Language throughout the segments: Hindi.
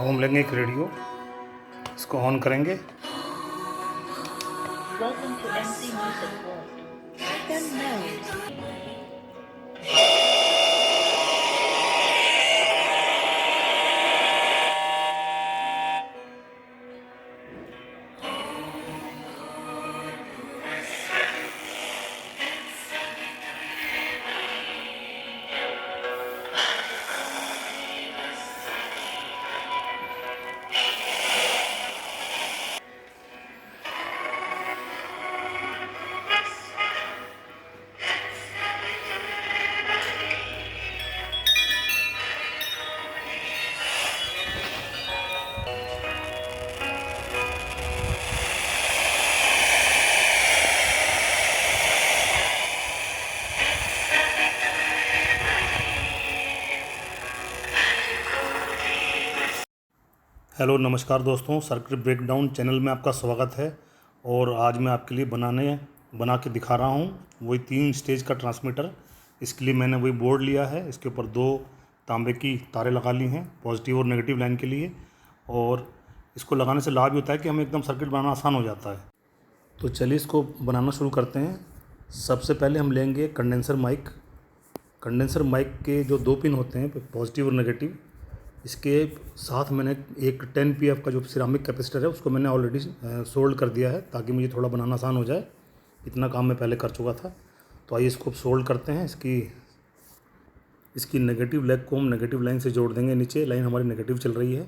हम लेंगे एक रेडियो, इसको ऑन करेंगे। Welcome to MC Music World. FM Mode. Hello नमस्कार दोस्तों, सर्किट ब्रेकडाउन चैनल में आपका स्वागत है। और आज मैं आपके लिए बना के दिखा रहा हूँ वही 3 स्टेज का ट्रांसमीटर। इसके लिए मैंने वही बोर्ड लिया है, इसके ऊपर 2 तांबे की तारें लगा ली हैं पॉजिटिव और नेगेटिव लाइन के लिए। और इसको लगाने से लाभ होता है कि हमें एकदम सर्किट बनाना आसान हो जाता है। तो चलिए इसको बनाना शुरू करते हैं। सबसे पहले हम लेंगे कंडेंसर माइक। कंडेंसर माइक के जो 2 पिन होते हैं पॉजिटिव और नेगेटिव, इसके साथ मैंने एक 10 pf का जो सिरामिक कैपेसिटर है उसको मैंने ऑलरेडी सोल्ड कर दिया है ताकि मुझे थोड़ा बनाना आसान हो जाए। इतना काम मैं पहले कर चुका था। तो आइए इसको सोल्ड करते हैं। इसकी नेगेटिव लेग को हम नेगेटिव लाइन से जोड़ देंगे। नीचे लाइन हमारी नेगेटिव चल रही है।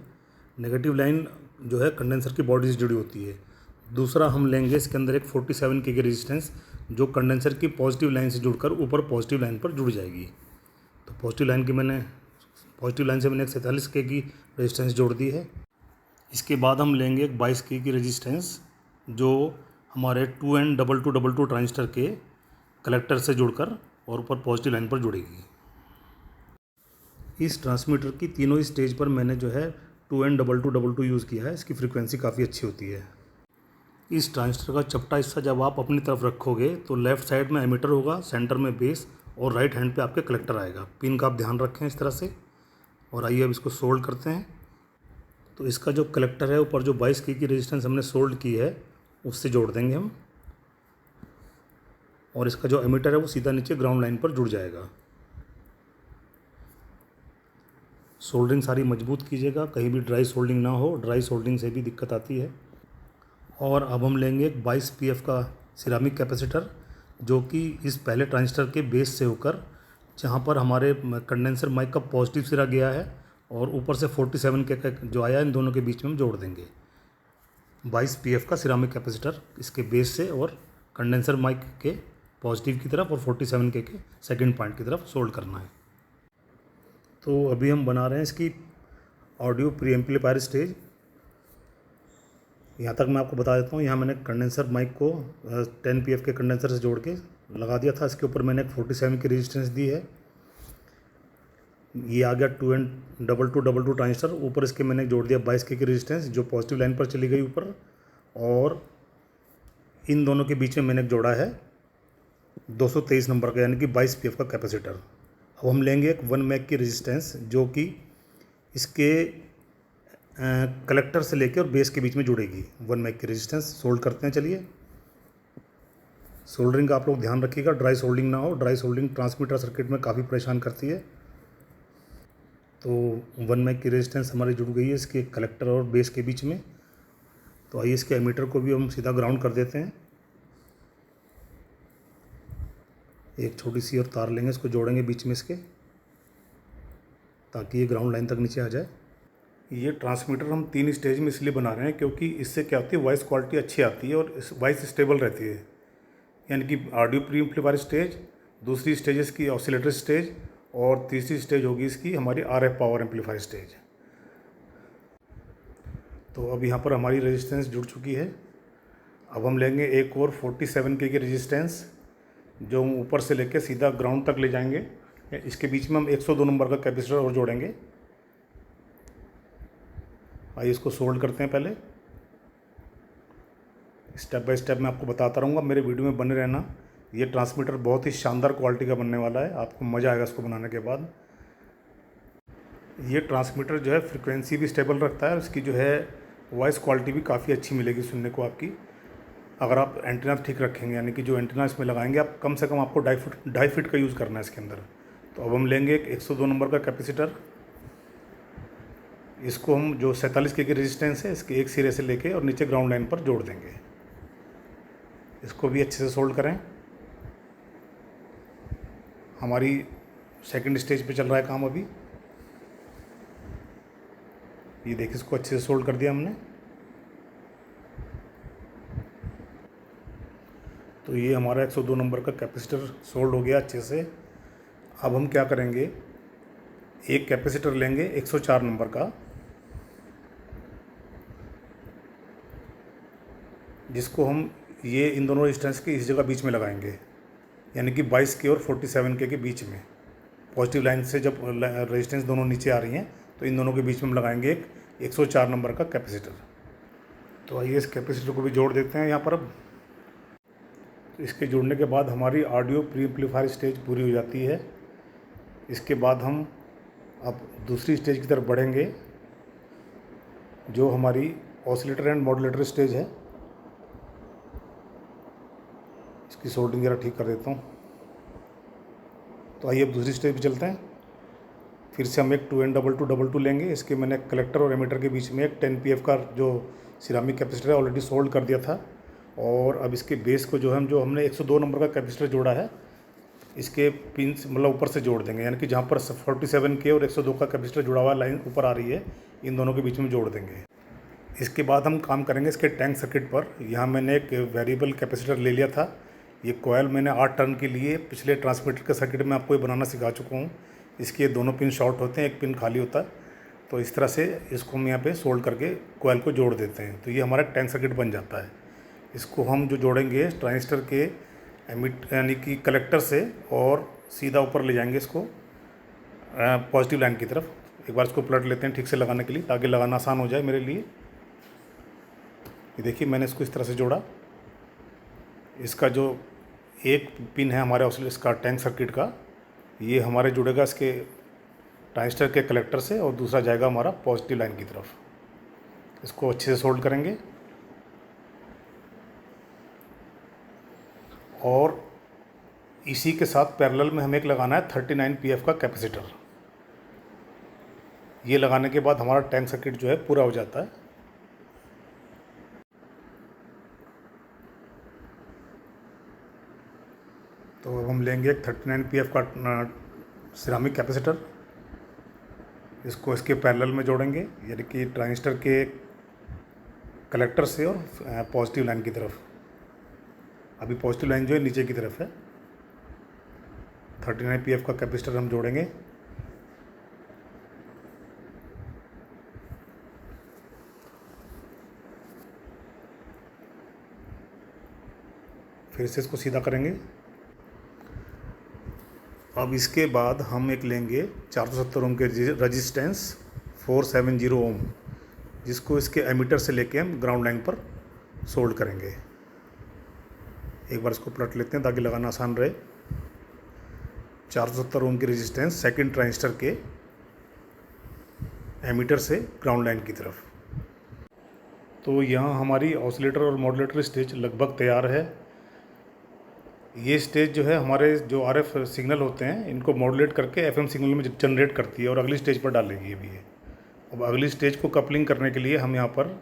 नेगेटिव लाइन जो है कंडेंसर की बॉडी से जुड़ी होती है। दूसरा हम लेंगे इसके अंदर एक 47 के रेजिस्टेंस जो कंडेंसर की पॉजिटिव लाइन से जुड़कर ऊपर पॉजिटिव लाइन पर जुड़ जाएगी। तो पॉजिटिव लाइन से मैंने एक 47 के की रेजिस्टेंस जोड़ दी है। इसके बाद हम लेंगे एक 22 के की रेजिस्टेंस जो हमारे 2N2222 ट्रांजिस्टर के कलेक्टर से जुड़कर और ऊपर पॉजिटिव लाइन पर जुड़ेगी। इस ट्रांसमीटर की तीनों ही स्टेज पर मैंने जो है 2N2222 यूज़ किया है। इसकी फ्रीक्वेंसी काफ़ी अच्छी होती है। इस ट्रांजिस्टर का चपटा हिस्सा जब आप अपनी तरफ रखोगे तो लेफ़्ट साइड में एमीटर होगा, सेंटर में बेस और राइट हैंड पे आपके कलेक्टर आएगा। पिन का आप ध्यान रखें इस तरह से। और आइए अब इसको सोल्ड करते हैं। तो इसका जो कलेक्टर है ऊपर जो 22 के की रेजिस्टेंस हमने सोल्ड की है उससे जोड़ देंगे हम। और इसका जो एमीटर है वो सीधा नीचे ग्राउंड लाइन पर जुड़ जाएगा। सोल्डरिंग सारी मजबूत कीजिएगा, कहीं भी ड्राई सोल्डिंग ना हो, ड्राई सोल्डिंग से भी दिक्कत आती है। और अब हम लेंगे एक 22 pf का सिरामिक कैपेसिटर जो कि इस पहले ट्रांजिस्टर के बेस से होकर जहाँ पर हमारे कंडेंसर माइक का पॉजिटिव सिरा गया है और ऊपर से 47 के जो आया इन दोनों के बीच में हम जोड़ देंगे। 22 pf का सिरामिक कैपेसिटर इसके बेस से और कंडेंसर माइक के पॉजिटिव की तरफ और 47 के सेकंड पॉइंट की तरफ सोल्ड करना है। तो अभी हम बना रहे हैं इसकी ऑडियो प्री एम्पलीफायर स्टेज। यहाँ तक मैं आपको बता देता हूँ। यहाँ मैंने कंडेंसर माइक को 10 pf के कंडेंसर से जोड़ के लगा दिया था। इसके ऊपर मैंने एक 47 की रेजिस्टेंस दी है। ये आ गया 2N2222 ट्रांजिस्टर। ऊपर इसके मैंने जोड़ दिया 22 के की रेजिस्टेंस जो पॉजिटिव लाइन पर चली गई ऊपर। और इन दोनों के बीच में मैंने जोड़ा है 223 नंबर का यानी कि 22 pf का कैपेसिटर। अब हम लेंगे एक 1 meg की रेजिस्टेंस जो कि इसके कलेक्टर से लेकर और बेस के बीच में जुड़ेगी। 1 meg की रेजिस्टेंस सोल्ड करते हैं। चलिए, सोल्डरिंग का आप लोग ध्यान रखिएगा, ड्राई सोल्डिंग ना हो। ड्राई सोल्डिंग ट्रांसमीटर सर्किट में काफ़ी परेशान करती है। तो 1 meg की रेजिस्टेंस हमारी जुड़ गई है इसके कलेक्टर और बेस के बीच में। तो आइए इसके एमीटर को भी हम सीधा ग्राउंड कर देते हैं। एक छोटी सी और तार लेंगे, इसको जोड़ेंगे बीच में इसके ताकि ये ग्राउंड लाइन तक नीचे आ जाए। ये ट्रांसमीटर हम 3 स्टेज में इसलिए बना रहे हैं क्योंकि इससे क्या होती है, वॉइस क्वालिटी अच्छी आती है और वॉइस स्टेबल रहती है। यानी कि ऑडियो प्री एम्पलीफायर स्टेज, दूसरी स्टेज इसकी ऑसिलेटर स्टेज और तीसरी स्टेज होगी इसकी हमारी RF पावर एम्पलीफायर स्टेज। तो अब यहाँ पर हमारी रेजिस्टेंस जुड़ चुकी है। अब हम लेंगे एक और 47 के की रेजिस्टेंस जो हम ऊपर से लेकर सीधा ग्राउंड तक ले जाएंगे। इसके बीच में हम 102 नंबर का कैपेसिटर और जोड़ेंगे। आइए इसको सोल्ड करते हैं। पहले स्टेप बाय स्टेप मैं आपको बताता रहूँगा, मेरे वीडियो में बने रहना। ये ट्रांसमीटर बहुत ही शानदार क्वालिटी का बनने वाला है, आपको मज़ा आएगा इसको बनाने के बाद। ये ट्रांसमीटर जो है फ्रिक्वेंसी भी स्टेबल रखता है और इसकी जो है वॉइस क्वालिटी भी काफ़ी अच्छी मिलेगी सुनने को आपकी, अगर आप एंटीना ठीक रखेंगे। यानी कि जो एंटीना इसमें लगाएंगे आप, कम से कम आपको 2.5 फीट का यूज़ करना है इसके अंदर। तो अब हम लेंगे एक 102 नंबर का कैपेसिटर। इसको हम जो 47 के रेजिस्टेंस है इसके एक सिरे से लेके और नीचे ग्राउंड लाइन पर जोड़ देंगे। इसको भी अच्छे से सोल्ड करें। हमारी सेकंड स्टेज पे चल रहा है काम अभी। ये देखिए, इसको अच्छे से सोल्ड कर दिया हमने। तो ये हमारा 102 नंबर का कैपेसिटर सोल्ड हो गया अच्छे से। अब हम क्या करेंगे, एक कैपेसिटर लेंगे 104 नंबर का, जिसको हम ये इन दोनों रेजिस्टेंस के इस जगह बीच में लगाएंगे, यानी कि 22 के और 47 के बीच में। पॉजिटिव लाइन से जब रेजिस्टेंस दोनों नीचे आ रही हैं तो इन दोनों के बीच में हम लगाएंगे एक 104 नंबर का कैपेसिटर। तो आइए इस कैपेसिटर को भी जोड़ देते हैं यहाँ पर। अब तो इसके जोड़ने के बाद हमारी ऑडियो प्री एम्पलीफायर स्टेज पूरी हो जाती है। इसके बाद हम अब दूसरी स्टेज की तरफ बढ़ेंगे, जो हमारी ऑसिलेटर एंड मॉड्यूलेटर स्टेज है। इसकी सोल्डिंग जरा ठीक कर देता हूँ। तो आइए अब दूसरी स्टेज पे चलते हैं। फिर से हम एक 2N2222 लेंगे। इसके मैंने कलेक्टर और एमीटर के बीच में एक 10 PF का जो सिरामिक कैपेसिटर है ऑलरेडी सोल्ड कर दिया था। और अब इसके बेस को जो हमने 102 नंबर का कैपेसिटर जोड़ा है, इसके पिंस मतलब ऊपर से जोड़ देंगे, यानी कि जहाँ पर 47 के और 102 का कैपेसिटर जुड़ा हुआ लाइन ऊपर आ रही है, इन दोनों के बीच में जोड़ देंगे। इसके बाद हम काम करेंगे इसके टैंक सर्किट पर। यहाँ मैंने एक वेरिएबल कैपेसिटर ले लिया था। ये कोयल मैंने 8 टर्न के लिए पिछले ट्रांसमीटर के सर्किट में आपको ये बनाना सिखा चुका हूँ। इसके दोनों पिन शॉर्ट होते हैं, एक पिन खाली होता है। तो इस तरह से इसको हम यहाँ पे सोल्ड करके कोयल को जोड़ देते हैं। तो ये हमारा टैंक सर्किट बन जाता है। इसको हम जो जोड़ेंगे ट्रांजिस्टर के यानी कि कलेक्टर से और सीधा ऊपर ले जाएंगे इसको पॉजिटिव लाइन की तरफ। एक बार इसको पलट लेते हैं ठीक से लगाने के लिए, ताकि लगाना आसान हो जाए मेरे लिए। ये देखिए, मैंने इसको इस तरह से जोड़ा। इसका जो एक पिन है हमारे इसका टैंक सर्किट का, ये हमारे जुड़ेगा इसके ट्रांजिस्टर के कलेक्टर से और दूसरा जाएगा हमारा पॉजिटिव लाइन की तरफ। इसको अच्छे से सोल्ड करेंगे। और इसी के साथ पैरेलल में हमें एक लगाना है 39 PF का कैपेसिटर। ये लगाने के बाद हमारा टैंक सर्किट जो है पूरा हो जाता है। तो अब हम लेंगे एक 39 PF का सिरामिक कैपेसिटर। इसको इसके पैरेलल में जोड़ेंगे, यानी कि ट्रांजिस्टर के कलेक्टर से और पॉजिटिव लाइन की तरफ। अभी पॉजिटिव लाइन जो है नीचे की तरफ है। 39 PF का कैपेसिटर हम जोड़ेंगे। फिर से इसको सीधा करेंगे। अब इसके बाद हम एक लेंगे 470 ओम के रजिस्टेंस 470 ओम, जिसको इसके एमीटर से लेके हम ग्राउंड लाइन पर सोल्ड करेंगे। एक बार इसको पलट लेते हैं ताकि लगाना आसान रहे। 470 ओम की रेजिस्टेंस सेकंड ट्रांजिस्टर के एमीटर से ग्राउंड लाइन की तरफ। तो यहाँ हमारी ऑसिलेटर और मॉड्यूलेटर स्टेज लगभग तैयार है। ये स्टेज जो है हमारे जो RF सिग्नल होते हैं, इनको मॉड्यूलेट करके FM सिग्नल में जनरेट करती है और अगली स्टेज पर डालेगी ये भी है। अब अगली स्टेज को कपलिंग करने के लिए हम यहाँ पर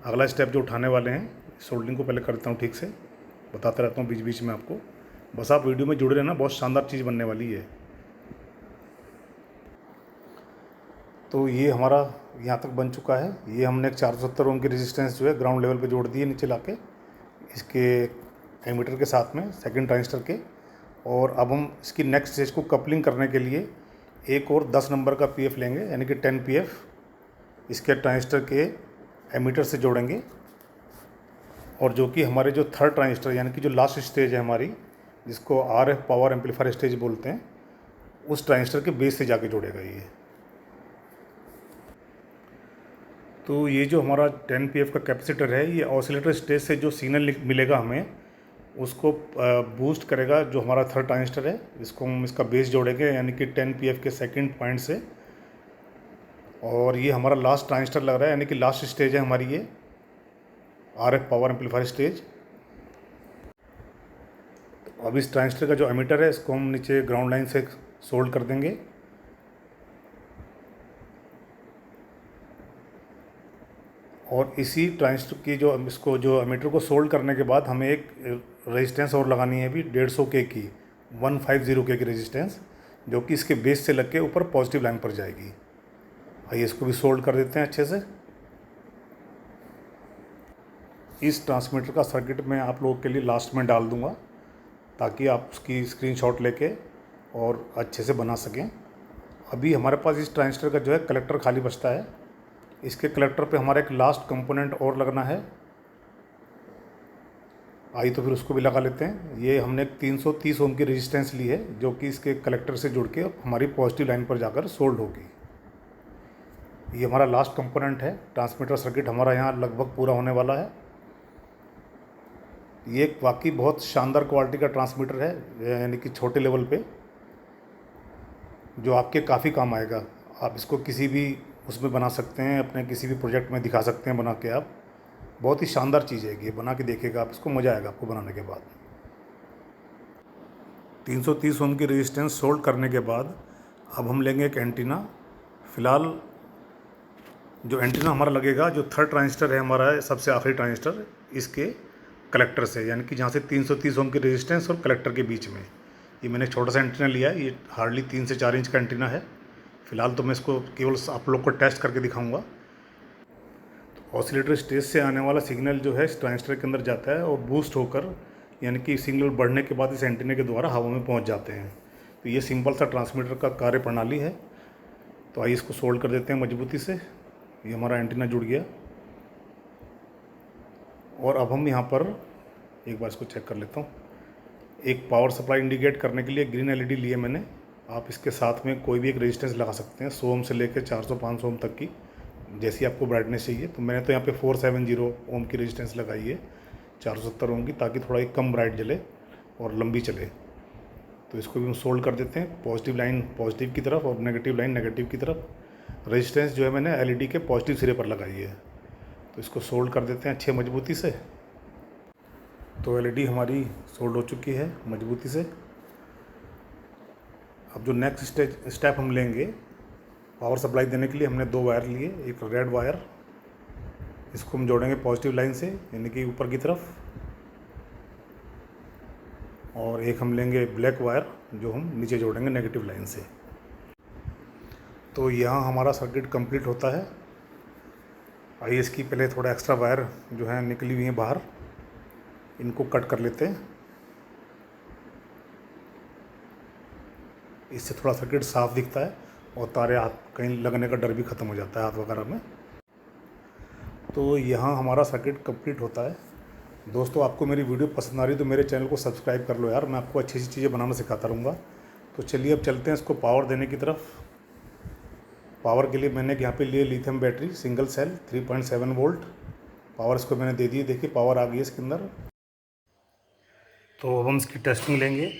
अगला स्टेप जो उठाने वाले हैं, सोल्डिंग को पहले करता हूँ ठीक से, बताता रहता हूँ बीच बीच में आपको। बस आप वीडियो में जुड़े रहना, बहुत शानदार चीज़ बनने वाली है। तो ये हमारा यहाँ तक बन चुका है। ये हमने एक 470 ओम की रेजिस्टेंस जो है ग्राउंड लेवल पे जोड़ दी है नीचे लाके इसके एमीटर के साथ में सेकंड ट्रांजिस्टर के। और अब हम इसकी नेक्स्ट स्टेज को कपलिंग करने के लिए एक और 10 नंबर का PF लेंगे, यानी कि 10 PF इसके ट्रांजिस्टर के एमीटर से जोड़ेंगे। और जो कि हमारे जो थर्ड ट्रांजिस्टर यानी कि जो लास्ट स्टेज है हमारी, जिसको RF पावर एम्पलीफायर स्टेज बोलते हैं, उस ट्रांजिस्टर के बेस से जाके जोड़ेगा ये। तो ये जो हमारा 10 PF का कैपेसिटर है, ये ऑसिलेटर स्टेज से जो सिग्नल मिलेगा हमें, उसको बूस्ट करेगा जो हमारा थर्ड ट्रांजिस्टर है। इसको हम इसका बेस जोड़ेंगे, यानी कि 10 PF के सेकंड पॉइंट से और ये हमारा लास्ट ट्रांजिस्टर लग रहा है, यानी कि लास्ट स्टेज है हमारी ये RF पावर एम्पलीफायर स्टेज। अब इस ट्रांजिस्टर का जो एमीटर है इसको हम नीचे ग्राउंड लाइन से सोल्ड कर देंगे। और इसी ट्रांजिस्टर की जो एमीटर को सोल्ड करने के बाद हमें एक रेजिस्टेंस और लगानी है अभी 150 के की 150 के की रेजिस्टेंस, जो कि इसके बेस से लग के ऊपर पॉजिटिव लाइन पर जाएगी। आइए इसको भी सोल्ड कर देते हैं अच्छे से। इस ट्रांसमीटर का सर्किट मैं आप लोगों के लिए लास्ट में डाल दूंगा ताकि आप उसकी स्क्रीनशॉट लेके और अच्छे से बना सकें। अभी हमारे पास इस ट्रांजिस्टर का जो है कलेक्टर खाली बचता है। इसके कलेक्टर पे हमारा एक लास्ट कंपोनेंट और लगना है। आइए तो फिर उसको भी लगा लेते हैं। ये हमने 330 ओम की रेजिस्टेंस ली है जो कि इसके कलेक्टर से जुड़ के हमारी पॉजिटिव लाइन पर जाकर सोल्ड होगी। ये हमारा लास्ट कंपोनेंट है। ट्रांसमीटर सर्किट हमारा यहाँ लगभग पूरा होने वाला है। ये एक वाकई बहुत शानदार क्वालिटी का ट्रांसमीटर है, यानी कि छोटे लेवल पे जो आपके काफ़ी काम आएगा। आप इसको किसी भी उसमें बना सकते हैं, अपने किसी भी प्रोजेक्ट में दिखा सकते हैं बना के। आप बहुत ही शानदार चीज़ है ये, बना के देखिएगा आप, इसको मज़ा आएगा आपको बनाने के बाद। 330 ओम की रेजिस्टेंस सोल्ड करने के बाद अब हम लेंगे एक एंटीना। फ़िलहाल जो एंटीना हमारा लगेगा, जो थर्ड ट्रांजिस्टर है हमारा सबसे आखिरी ट्रांजिस्टर, इसके कलेक्टर से, यानी कि जहाँ से 330 ओम की रेजिस्टेंस और कलेक्टर के बीच में ये मैंने छोटा सा एंटीना लिया है। ये हार्डली 3 से 4 इंच का एंटीना है। फ़िलहाल तो मैं इसको केवल आप लोग को टेस्ट करके दिखाऊंगा। तो ऑसिलेटर स्टेज से आने वाला सिग्नल जो है इस ट्रांजिस्टर के अंदर जाता है और बूस्ट होकर, यानी कि सिग्नल बढ़ने के बाद इस एंटीने के द्वारा हवा में पहुंच जाते हैं। तो ये सिंपल सा ट्रांसमीटर का कार्य प्रणाली है। तो आइए इसको सोल्ड कर देते हैं मजबूती से। ये हमारा एंटीना जुड़ गया। और अब हम यहाँ पर एक बार इसको चेक कर लेता हूँ। एक पावर सप्लाई इंडिकेट करने के लिए ग्रीन LED लिए मैंने। आप इसके साथ में कोई भी एक रेजिस्टेंस लगा सकते हैं, 100 ओम से लेकर 400-500 ओम तक की, जैसी आपको ब्राइटनेस चाहिए। तो मैंने तो यहाँ पे 470 ओम की रेजिस्टेंस लगाई है, 470 ओम की, ताकि थोड़ा एक कम ब्राइट जले और लंबी चले। तो इसको भी हम सोल्ड कर देते हैं। पॉजिटिव लाइन पॉजिटिव की तरफ और नेगेटिव लाइन नेगेटिव की तरफ। रेजिस्टेंस जो है मैंने LED के पॉजिटिव सिरे पर लगाई है। तो इसको सोल्ड कर देते हैं अच्छे मजबूती से। तो LED हमारी सोल्ड हो चुकी है मजबूती से। अब जो नेक्स्ट स्टेप हम लेंगे, पावर सप्लाई देने के लिए हमने 2 वायर लिए। एक रेड वायर, इसको हम जोड़ेंगे पॉजिटिव लाइन से, यानी कि ऊपर की तरफ। और एक हम लेंगे ब्लैक वायर जो हम नीचे जोड़ेंगे नेगेटिव लाइन से। तो यहाँ हमारा सर्किट कंप्लीट होता है। आइए इसकी पहले थोड़ा एक्स्ट्रा वायर जो है निकली हुई है बाहर, इनको कट कर लेते हैं। इससे थोड़ा सर्किट साफ दिखता है और तारे हाथ कहीं लगने का डर भी ख़त्म हो जाता है हाथ वगैरह में। तो यहाँ हमारा सर्किट कंप्लीट होता है। दोस्तों, आपको मेरी वीडियो पसंद आ रही है तो मेरे चैनल को सब्सक्राइब कर लो यार, मैं आपको अच्छी अच्छी चीज़ें बनाना सिखाता रहूँगा। तो चलिए अब चलते हैं इसको पावर देने की तरफ। पावर के लिए मैंने यहाँ पे लिए lithium battery single cell 3.7 volt. Power इसको मैंने दे दी है, देखिए पावर आ गई है इसके अंदर। तो अब हम इसकी टेस्टिंग लेंगे।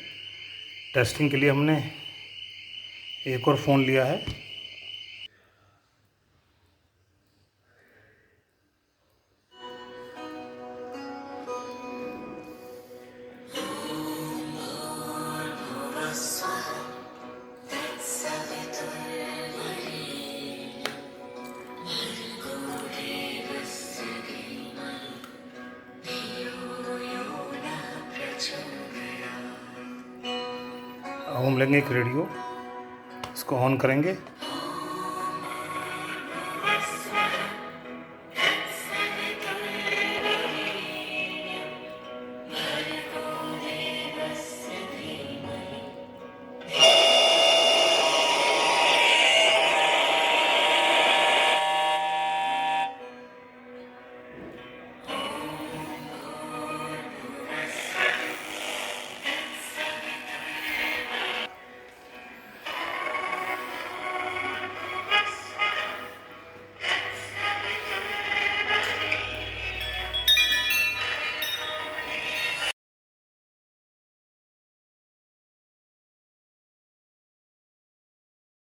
टेस्टिंग के लिए हमने एक और फ़ोन लिया है। अब हम लेंगे एक रेडियो, इसको ऑन करेंगे।